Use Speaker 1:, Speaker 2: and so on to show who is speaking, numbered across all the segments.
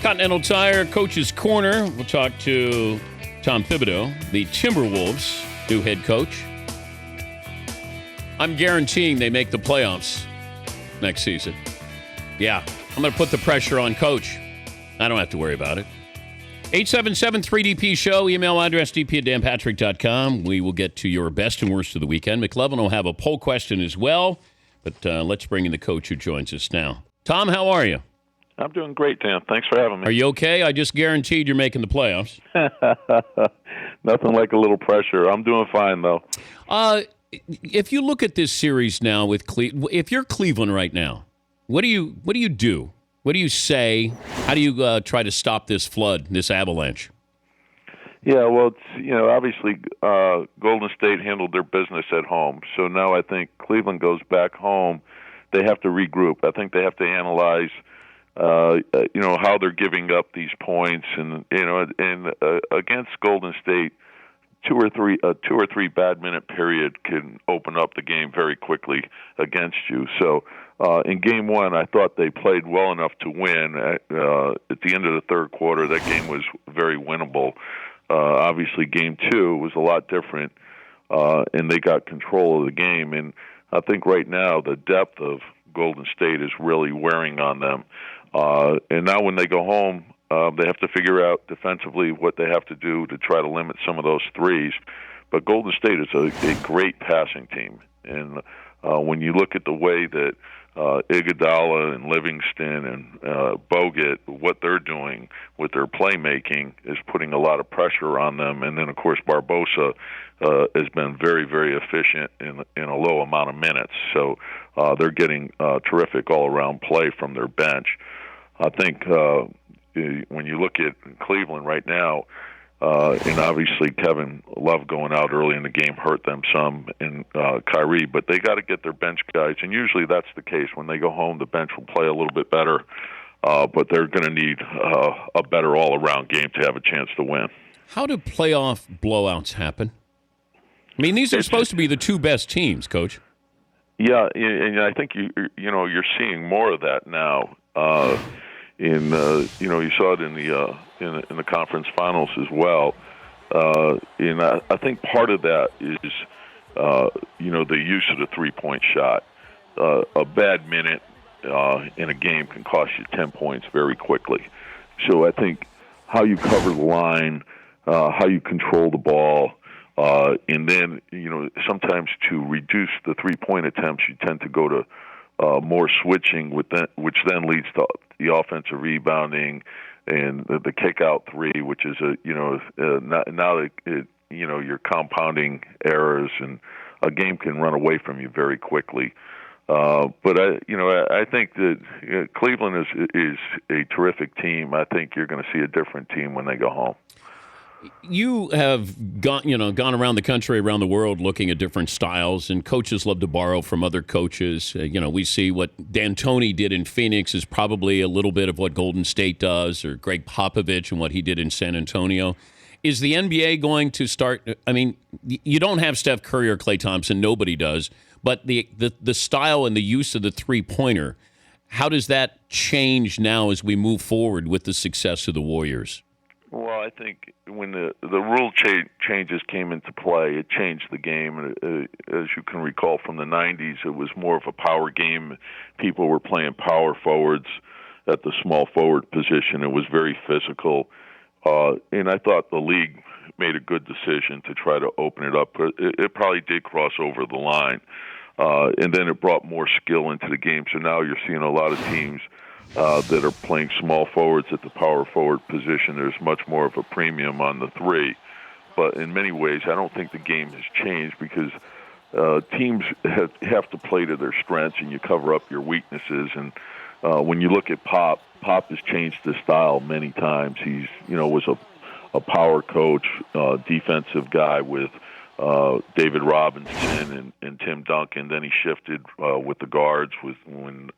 Speaker 1: Continental Tire Coach's Corner. We'll talk to Tom Thibodeau, the Timberwolves' new head coach. I'm guaranteeing they make the playoffs next season. Yeah, I'm going to put the pressure on Coach. I don't have to worry about it. 877-3DP-SHOW. Email address dp@danpatrick.com. We will get to your best and worst of the weekend. McLevin will have a poll question as well. But let's bring in the coach who joins us now. Tom, how are you?
Speaker 2: I'm doing great, Dan. Thanks for having me.
Speaker 1: Are you okay? I just guaranteed you're making the playoffs.
Speaker 2: Nothing like a little pressure. I'm doing fine, though.
Speaker 1: If you look at this series now with if you're Cleveland right now, what do you do? What do you say? How do you try to stop this flood, this avalanche?
Speaker 2: Yeah, well, it's, obviously Golden State handled their business at home. So now I think Cleveland goes back home. They have to regroup. I think they have to analyze, how they're giving up these points, and against Golden State, two or three bad minute period can open up the game very quickly against you. So in game one, I thought they played well enough to win. At the end of the third quarter, that game was very winnable. Obviously, game two was a lot different, and they got control of the game. And I think right now the depth of Golden State is really wearing on them. And now when they go home, they have to figure out defensively what they have to do to try to limit some of those threes. But Golden State is a great passing team. And when you look at the way that Iguodala and Livingston and Bogut, what they're doing with their playmaking is putting a lot of pressure on them. And then, of course, Barbosa has been very, very efficient in a low amount of minutes. So they're getting terrific all-around play from their bench. I think when you look at Cleveland right now, and obviously Kevin Love going out early in the game hurt them some, and Kyrie, but they got to get their bench guys, and usually that's the case. When they go home, the bench will play a little bit better, but they're going to need a better all-around game to have a chance to win.
Speaker 1: How do playoff blowouts happen? I mean, these are supposed to be the two best teams, Coach.
Speaker 2: Yeah, and I think you're seeing more of that now. You saw it in the conference finals as well. And I think part of that is the use of the 3-point shot. A bad minute in a game can cost you 10 points very quickly. So I think how you cover the line, how you control the ball, and then sometimes to reduce the 3-point attempts, you tend to go to more switching, which then leads to the offensive rebounding and the kick-out three, which is you're compounding errors, and a game can run away from you very quickly. But I think that Cleveland is a terrific team. I think you're going to see a different team when they go home.
Speaker 1: You have gone around the country, around the world, looking at different styles, and coaches love to borrow from other coaches. We see what D'Antoni did in Phoenix is probably a little bit of what Golden State does, or Greg Popovich and what he did in San Antonio. Is the NBA going to start? I mean, you don't have Steph Curry or Klay Thompson. Nobody does. But the style and the use of the three-pointer, how does that change now as we move forward with the success of the Warriors?
Speaker 2: Well, I think when the rule changes came into play, it changed the game. As you can recall from the 90s, it was more of a power game. People were playing power forwards at the small forward position. It was very physical. And I thought the league made a good decision to try to open it up. It probably did cross over the line. And then it brought more skill into the game. So now you're seeing a lot of teams that are playing small forwards at the power forward position. There's much more of a premium on the three. But in many ways, I don't think the game has changed because teams have to play to their strengths, and you cover up your weaknesses. And when you look at Pop has changed his style many times. He's was a power coach, defensive guy with David Robinson and Tim Duncan. Then he shifted with the guards. When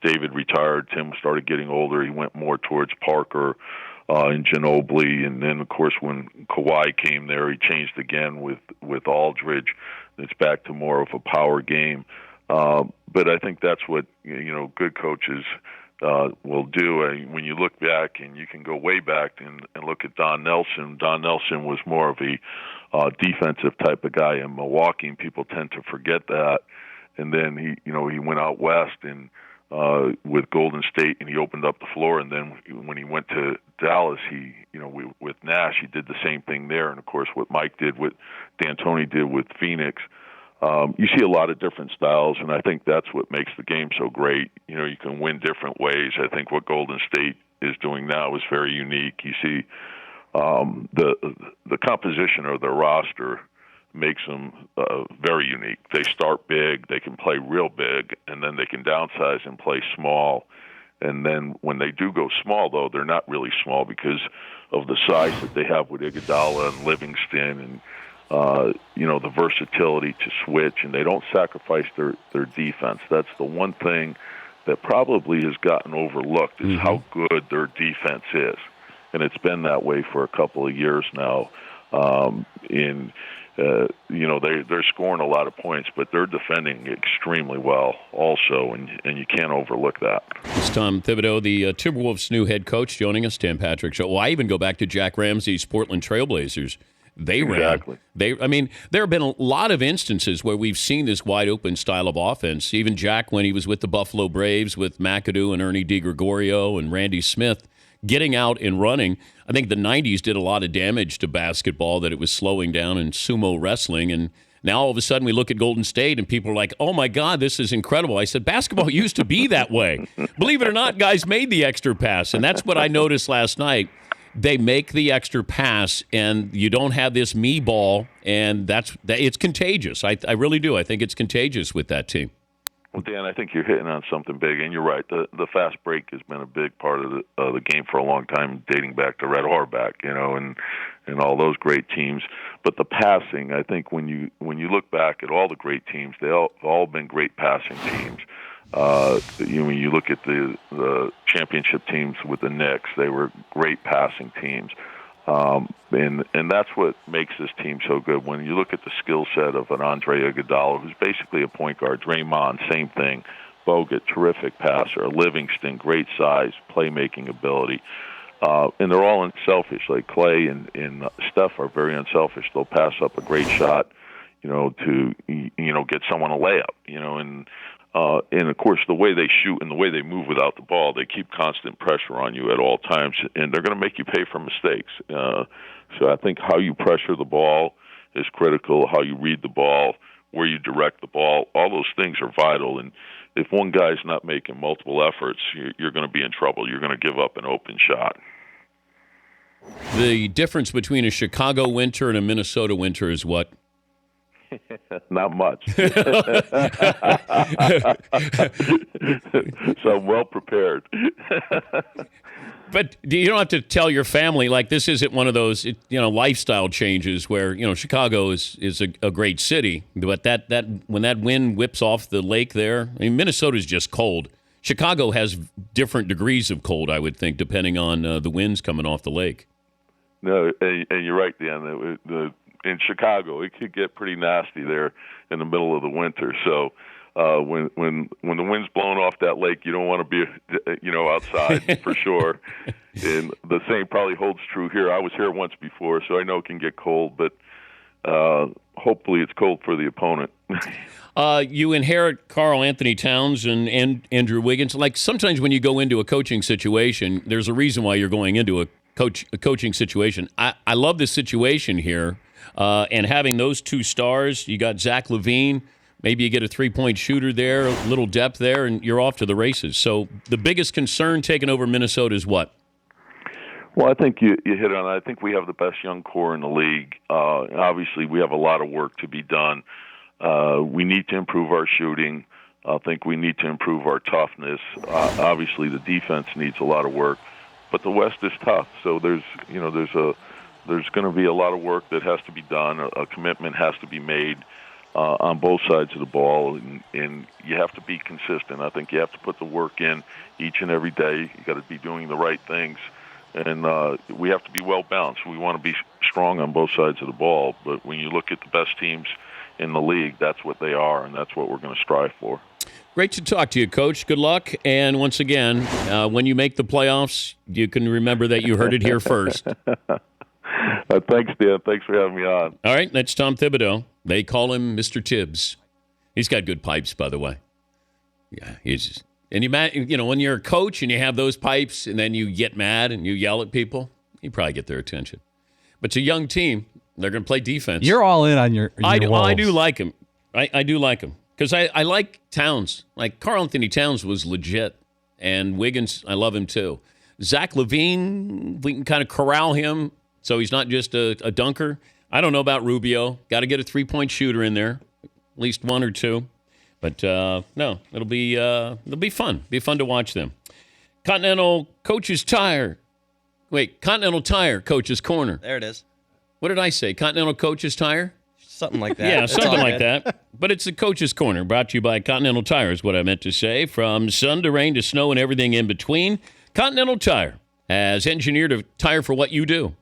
Speaker 2: David retired, Tim started getting older. He went more towards Parker and Ginobili. And then, of course, when Kawhi came there, he changed again with Aldridge. It's back to more of a power game. But I think that's what good coaches will do. When you look back, and you can go way back and look at Don Nelson. Don Nelson was more of a defensive type of guy in Milwaukee, and people tend to forget that. And then he went out west and with Golden State, and he opened up the floor. And then when he went to Dallas, with Nash, he did the same thing there. And of course, what Mike did, what D'Antoni did with Phoenix. You see a lot of different styles, and I think that's what makes the game so great. You can win different ways. I think what Golden State is doing now is very unique. You see the composition of their roster makes them very unique. They start big, they can play real big, and then they can downsize and play small. And then when they do go small, though, they're not really small because of the size that they have with Iguodala and Livingston and the versatility to switch, and they don't sacrifice their defense. That's the one thing that probably has gotten overlooked is how good their defense is. And it's been that way for a couple of years now. They're scoring a lot of points, but they're defending extremely well also, and you can't overlook that.
Speaker 1: It's Tom Thibodeau, the Timberwolves' new head coach, joining us. Dan Patrick Show. Well, I even go back to Jack Ramsey's Portland Trailblazers. They ran. There have been a lot of instances where we've seen this wide-open style of offense. Even Jack, when he was with the Buffalo Braves with McAdoo and Ernie DiGregorio and Randy Smith, getting out and running. I think the 90s did a lot of damage to basketball, that it was slowing down, and sumo wrestling. And now all of a sudden we look at Golden State and people are like, oh, my God, this is incredible. I said, basketball used to be that way. Believe it or not, guys made the extra pass. And that's what I noticed last night. They make the extra pass, and you don't have this me ball, and it's contagious. I really do. I think it's contagious with that team.
Speaker 2: Well, Dan, I think you're hitting on something big, and you're right. The fast break has been a big part of the game for a long time, dating back to Red Auerbach, and all those great teams. But the passing, I think when you look back at all the great teams, they've all been great passing teams. When you look at the championship teams with the Knicks, they were great passing teams. And that's what makes this team so good. When you look at the skill set of an Andre Iguodala, who's basically a point guard, Draymond, same thing, Bogut, terrific passer, Livingston, great size, playmaking ability. And they're all unselfish. Like Clay and Steph are very unselfish. They'll pass up a great shot, to get someone a layup, and of course, the way they shoot and the way they move without the ball, they keep constant pressure on you at all times, and they're going to make you pay for mistakes. So I think how you pressure the ball is critical, how you read the ball, where you direct the ball, all those things are vital. And if one guy's not making multiple efforts, you're going to be in trouble. You're going to give up an open shot.
Speaker 1: The difference between a Chicago winter and a Minnesota winter is what?
Speaker 2: Not much. So I'm well prepared.
Speaker 1: But you don't have to tell your family, like, this isn't one of those lifestyle changes where Chicago is a great city, but that when that wind whips off the lake there, Minnesota's just cold. Chicago has different degrees of cold, I would think, depending on the winds coming off the lake.
Speaker 2: No, and you're right, Dan. In Chicago, it could get pretty nasty there in the middle of the winter. So when the wind's blowing off that lake, you don't want to be outside for sure. And the same probably holds true here. I was here once before, so I know it can get cold, but hopefully it's cold for the opponent.
Speaker 1: You inherit Karl Anthony Towns and Andrew Wiggins. Like, sometimes when you go into a coaching situation, there's a reason why you're going into a coaching situation. I love this situation here. And having those two stars, you got Zach LaVine, maybe you get a three-point shooter there, a little depth there, and you're off to the races. So the biggest concern taking over Minnesota is what?
Speaker 2: Well, I think you hit on it. I think we have the best young core in the league. Obviously, we have a lot of work to be done. We need to improve our shooting. I think we need to improve our toughness. Obviously, the defense needs a lot of work. But the West is tough, so there's going to be a lot of work that has to be done. A commitment has to be made on both sides of the ball, and you have to be consistent. I think you have to put the work in each and every day. You got to be doing the right things, and we have to be well balanced. We want to be strong on both sides of the ball, but when you look at the best teams in the league, that's what they are, and that's what we're going to strive for.
Speaker 1: Great to talk to you, Coach. Good luck. And once again, when you make the playoffs, you can remember that you heard it here first.
Speaker 2: Thanks, Dan. Thanks for having me on.
Speaker 1: All right, that's Tom Thibodeau. They call him Mr. Tibbs. He's got good pipes, by the way. Yeah, when you're a coach and you have those pipes and then you get mad and you yell at people, you probably get their attention. But it's a young team. They're going to play defense.
Speaker 3: You're all in on your
Speaker 1: I do
Speaker 3: Wolves.
Speaker 1: like him. I do like him. Because I like Towns. Like, Karl Anthony Towns was legit. And Wiggins, I love him too. Zach LaVine, we can kind of corral him so he's not just a dunker. I don't know about Rubio. Got to get a three-point shooter in there, at least one or two. But, no, it'll be fun. Be fun to watch them. Continental Coach's Tire. Wait, Continental Tire Coach's Corner.
Speaker 4: There it is.
Speaker 1: What did I say? Continental Coach's Tire?
Speaker 4: Something like that.
Speaker 1: Yeah,
Speaker 4: It's
Speaker 1: something
Speaker 4: all
Speaker 1: like
Speaker 4: good.
Speaker 1: that. But it's the Coach's Corner, brought to you by Continental Tire, is what I meant to say. From sun to rain to snow and everything in between, Continental Tire has engineered a tire for what you do.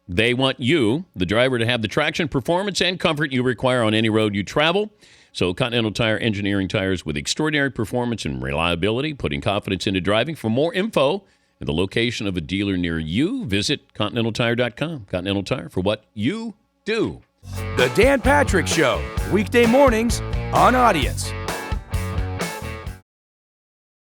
Speaker 1: They want you, the driver, to have the traction, performance, and comfort you require on any road you travel. So Continental Tire engineering tires with extraordinary performance and reliability, putting confidence into driving. For more info and the location of a dealer near you, visit ContinentalTire.com. Continental Tire, for what you do.
Speaker 5: The Dan Patrick Show, weekday mornings on Audience.